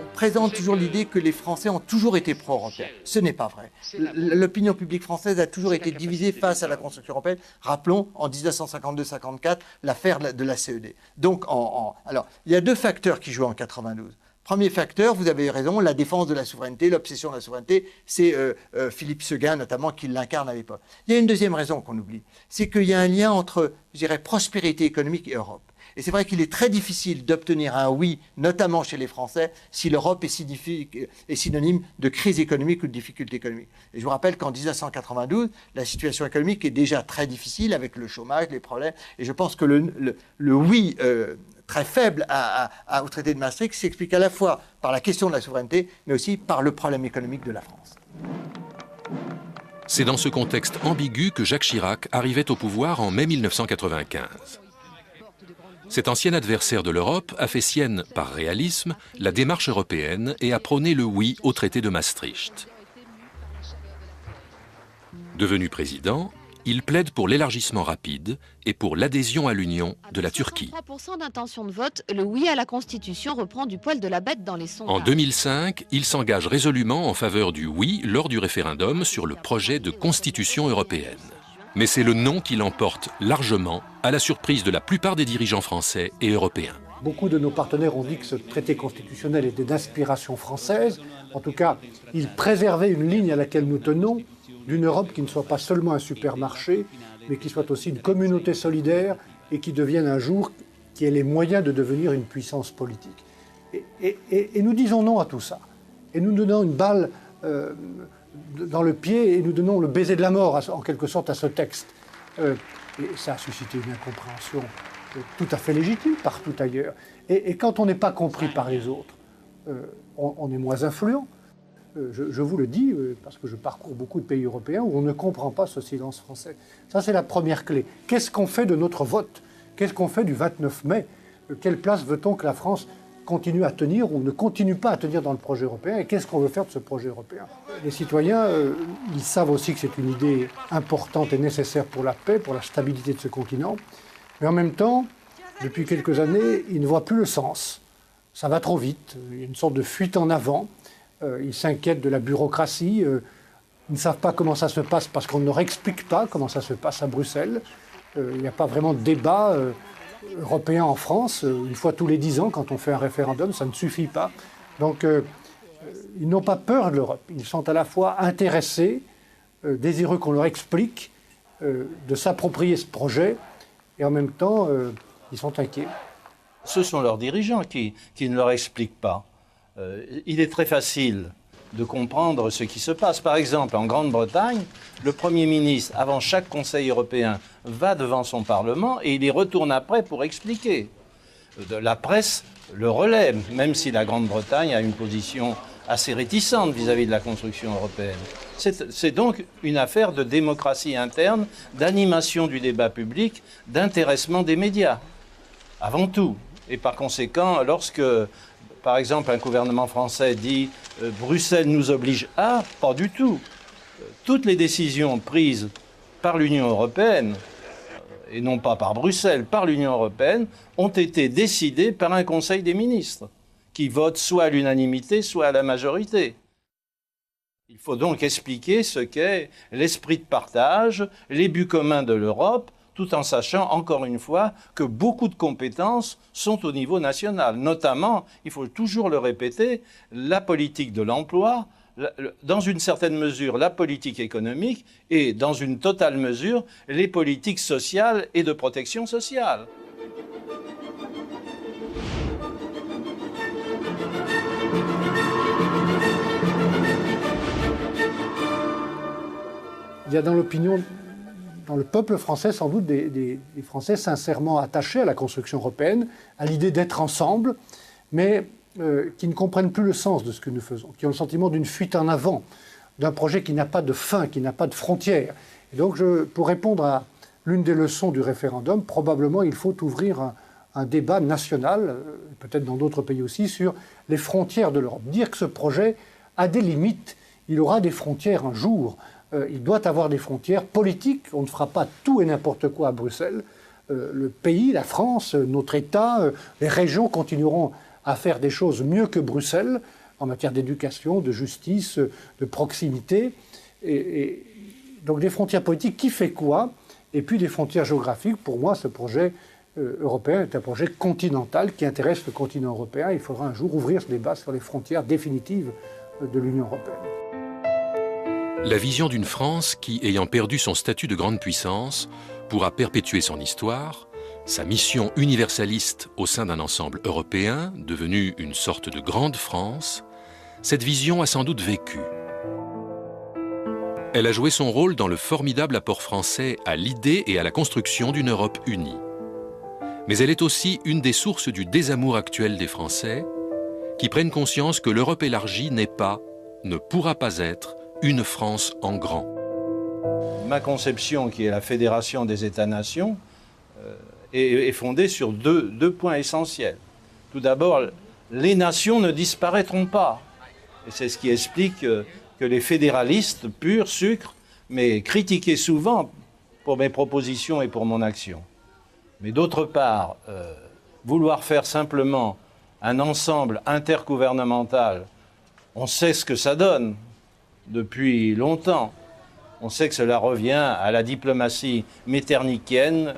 On présente toujours l'idée que les Français ont toujours été pro-européens. Ce n'est pas vrai. L'opinion publique française a toujours été divisée face à la construction européenne. Rappelons, en 1952-54, l'affaire de la CED. Donc, alors, il y a deux facteurs qui jouent en 92. Premier facteur, vous avez raison, la défense de la souveraineté, l'obsession de la souveraineté, c'est Philippe Séguin notamment qui l'incarne à l'époque. Il y a une deuxième raison qu'on oublie, c'est qu'il y a un lien entre, je dirais, prospérité économique et Europe. Et c'est vrai qu'il est très difficile d'obtenir un oui, notamment chez les Français, si l'Europe est synonyme de crise économique ou de difficulté économique. Et je vous rappelle qu'en 1992, la situation économique est déjà très difficile avec le chômage, les problèmes. Et je pense que le oui très faible au traité de Maastricht s'explique à la fois par la question de la souveraineté, mais aussi par le problème économique de la France. C'est dans ce contexte ambigu que Jacques Chirac arrivait au pouvoir en mai 1995. Cet ancien adversaire de l'Europe a fait sienne, par réalisme, la démarche européenne et a prôné le oui au traité de Maastricht. Devenu président, il plaide pour l'élargissement rapide et pour l'adhésion à l'Union de la Turquie. 63% d'intention de vote, le oui à la Constitution reprend du poil de la bête dans les sondages. En 2005, il s'engage résolument en faveur du oui lors du référendum sur le projet de Constitution européenne. Mais c'est le non qui l'emporte largement, à la surprise de la plupart des dirigeants français et européens. Beaucoup de nos partenaires ont dit que ce traité constitutionnel était d'inspiration française. En tout cas, il préservait une ligne à laquelle nous tenons, d'une Europe qui ne soit pas seulement un supermarché, mais qui soit aussi une communauté solidaire et qui devienne un jour, qui ait les moyens de devenir une puissance politique. Et nous disons non à tout ça. Et nous donnons une balle dans le pied et nous donnons le baiser de la mort, en quelque sorte, à ce texte. Et ça a suscité une incompréhension tout à fait légitime partout ailleurs. Et quand on n'est pas compris par les autres, on est moins influent. Je vous le dis, parce que je parcours beaucoup de pays européens où on ne comprend pas ce silence français. Ça, c'est la première clé. Qu'est-ce qu'on fait de notre vote? Qu'est-ce qu'on fait du 29 mai? Quelle place veut-on que la France continue à tenir ou ne continue pas à tenir dans le projet européen? Et qu'est-ce qu'on veut faire de ce projet européen? Les citoyens, ils savent aussi que c'est une idée importante et nécessaire pour la paix, pour la stabilité de ce continent. Mais en même temps, depuis quelques années, ils ne voient plus le sens. Ça va trop vite. Il y a une sorte de fuite en avant. Ils s'inquiètent de la bureaucratie. Ils ne savent pas comment ça se passe parce qu'on ne leur explique pas comment ça se passe à Bruxelles. Il n'y a pas vraiment de débat européen en France. Une fois tous les 10 ans, quand on fait un référendum, ça ne suffit pas. Donc, ils n'ont pas peur de l'Europe. Ils sont à la fois intéressés, désireux qu'on leur explique, de s'approprier ce projet, et en même temps, ils sont inquiets. Ce sont leurs dirigeants qui ne leur expliquent pas. Il est très facile de comprendre ce qui se passe. Par exemple, en Grande-Bretagne, le Premier ministre, avant chaque Conseil européen, va devant son Parlement et il y retourne après pour expliquer. La presse le relaie, même si la Grande-Bretagne a une position assez réticente vis-à-vis de la construction européenne. C'est donc une affaire de démocratie interne, d'animation du débat public, d'intéressement des médias, avant tout. Et par conséquent, lorsque, par exemple, un gouvernement français dit « Bruxelles nous oblige à », pas du tout. Toutes les décisions prises par l'Union européenne, et non pas par Bruxelles, par l'Union européenne, ont été décidées par un Conseil des ministres, qui vote soit à l'unanimité, soit à la majorité. Il faut donc expliquer ce qu'est l'esprit de partage, les buts communs de l'Europe, tout en sachant, encore une fois, que beaucoup de compétences sont au niveau national. Notamment, il faut toujours le répéter, la politique de l'emploi, dans une certaine mesure la politique économique et dans une totale mesure les politiques sociales et de protection sociale. Il y a dans l'opinion, dans le peuple français, sans doute des Français sincèrement attachés à la construction européenne, à l'idée d'être ensemble, mais qui ne comprennent plus le sens de ce que nous faisons, qui ont le sentiment d'une fuite en avant, d'un projet qui n'a pas de fin, qui n'a pas de frontières. Et donc, pour répondre à l'une des leçons du référendum, probablement il faut ouvrir un débat national, peut-être dans d'autres pays aussi, sur les frontières de l'Europe. Dire que ce projet a des limites, il aura des frontières un jour. Il doit avoir des frontières politiques. On ne fera pas tout et n'importe quoi à Bruxelles. Le pays, la France, notre État, les régions continueront à faire des choses mieux que Bruxelles en matière d'éducation, de justice, de proximité. Et donc des frontières politiques, qui fait quoi? Et puis des frontières géographiques. Pour moi, ce projet européen est un projet continental qui intéresse le continent européen. Il faudra un jour ouvrir ce débat sur les frontières définitives de l'Union européenne. La vision d'une France qui, ayant perdu son statut de grande puissance, pourra perpétuer son histoire, sa mission universaliste au sein d'un ensemble européen, devenu une sorte de grande France, cette vision a sans doute vécu. Elle a joué son rôle dans le formidable apport français à l'idée et à la construction d'une Europe unie. Mais elle est aussi une des sources du désamour actuel des Français, qui prennent conscience que l'Europe élargie n'est pas, ne pourra pas être, une France en grand. Ma conception, qui est la fédération des États-nations, est fondée sur deux points essentiels. Tout d'abord, les nations ne disparaîtront pas. Et c'est ce qui explique que les fédéralistes, pur sucre, mais critiqués souvent pour mes propositions et pour mon action. Mais d'autre part, vouloir faire simplement un ensemble intergouvernemental, on sait ce que ça donne depuis longtemps. On sait que cela revient à la diplomatie metternichienne,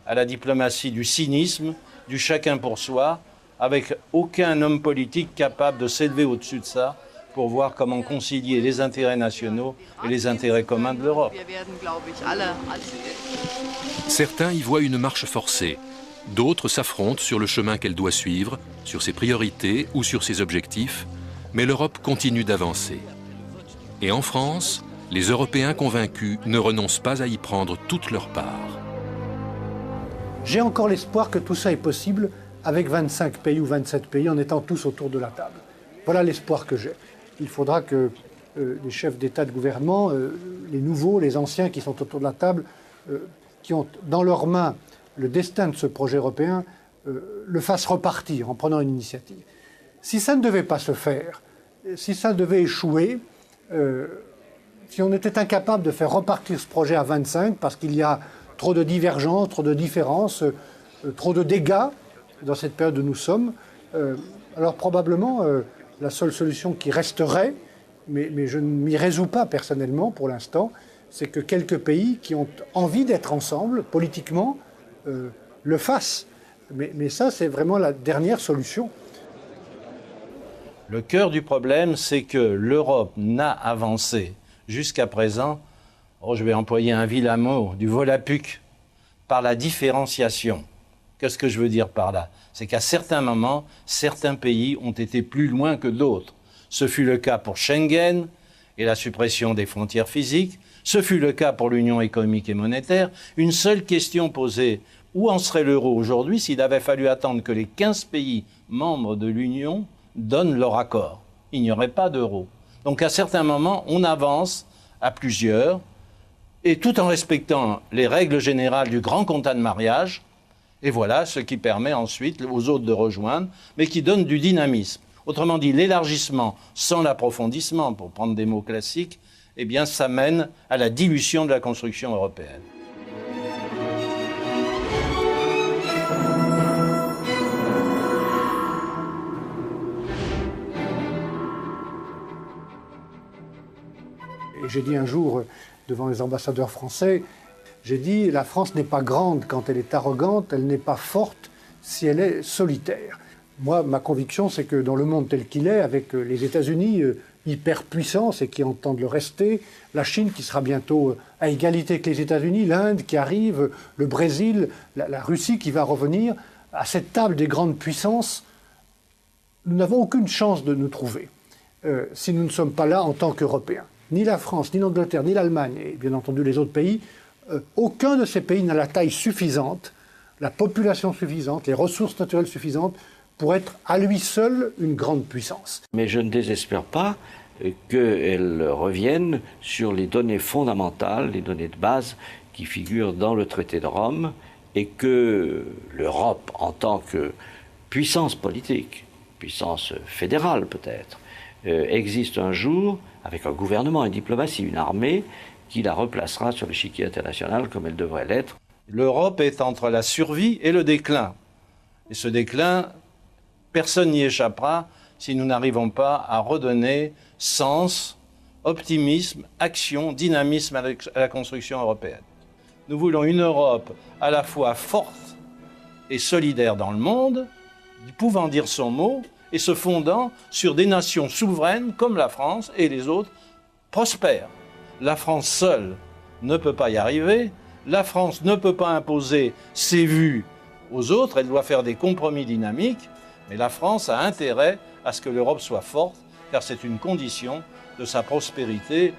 à la diplomatie du cynisme, du chacun pour soi, avec aucun homme politique capable de s'élever au-dessus de ça pour voir comment concilier les intérêts nationaux et les intérêts communs de l'Europe. Certains y voient une marche forcée. D'autres s'affrontent sur le chemin qu'elle doit suivre, sur ses priorités ou sur ses objectifs, mais l'Europe continue d'avancer. Et en France, les Européens convaincus ne renoncent pas à y prendre toute leur part. J'ai encore l'espoir que tout ça est possible avec 25 pays ou 27 pays en étant tous autour de la table. Voilà l'espoir que j'ai. Il faudra que les chefs d'État, de gouvernement, les nouveaux, les anciens qui sont autour de la table, qui ont dans leurs mains le destin de ce projet européen, le fassent repartir en prenant une initiative. Si ça ne devait pas se faire, si ça devait échouer, si on était incapable de faire repartir ce projet à 25 parce qu'il y a trop de divergences, trop de différences, trop de dégâts dans cette période où nous sommes, alors probablement la seule solution qui resterait, mais je ne m'y résous pas personnellement pour l'instant, c'est que quelques pays qui ont envie d'être ensemble politiquement le fassent. Mais ça, c'est vraiment la dernière solution. Le cœur du problème, c'est que l'Europe n'a avancé jusqu'à présent, je vais employer un vilain mot, du volapuc, par la différenciation. Qu'est-ce que je veux dire par là? C'est qu'à certains moments, certains pays ont été plus loin que d'autres. Ce fut le cas pour Schengen et la suppression des frontières physiques. Ce fut le cas pour l'Union économique et monétaire. Une seule question posée, où en serait l'euro aujourd'hui s'il avait fallu attendre que les 15 pays membres de l'Union donnent leur accord? Il n'y aurait pas d'euro. Donc à certains moments, on avance à plusieurs, et tout en respectant les règles générales du grand contrat de mariage, et voilà ce qui permet ensuite aux autres de rejoindre, mais qui donne du dynamisme. Autrement dit, l'élargissement sans l'approfondissement, pour prendre des mots classiques, eh bien ça mène à la dilution de la construction européenne. Et j'ai dit un jour devant les ambassadeurs français, j'ai dit la France n'est pas grande quand elle est arrogante, elle n'est pas forte si elle est solitaire. Moi, ma conviction, c'est que dans le monde tel qu'il est, avec les États-Unis hyperpuissance et qui entendent le rester, la Chine qui sera bientôt à égalité avec les États-Unis, l'Inde qui arrive, le Brésil, la Russie qui va revenir, à cette table des grandes puissances, nous n'avons aucune chance de nous trouver si nous ne sommes pas là en tant qu'Européens. Ni la France, ni l'Angleterre, ni l'Allemagne, et bien entendu les autres pays, aucun de ces pays n'a la taille suffisante, la population suffisante, les ressources naturelles suffisantes pour être à lui seul une grande puissance. Mais je ne désespère pas qu'elle revienne sur les données fondamentales, les données de base qui figurent dans le traité de Rome, et que l'Europe, en tant que puissance politique, puissance fédérale peut-être, existe un jour avec un gouvernement, une diplomatie, une armée qui la replacera sur l'échiquier international comme elle devrait l'être. L'Europe est entre la survie et le déclin. Et ce déclin, personne n'y échappera si nous n'arrivons pas à redonner sens, optimisme, action, dynamisme à la construction européenne. Nous voulons une Europe à la fois forte et solidaire dans le monde, pouvant dire son mot et se fondant sur des nations souveraines comme la France et les autres prospères. La France seule ne peut pas y arriver. La France ne peut pas imposer ses vues aux autres. Elle doit faire des compromis dynamiques. Mais la France a intérêt à ce que l'Europe soit forte, car c'est une condition de sa prospérité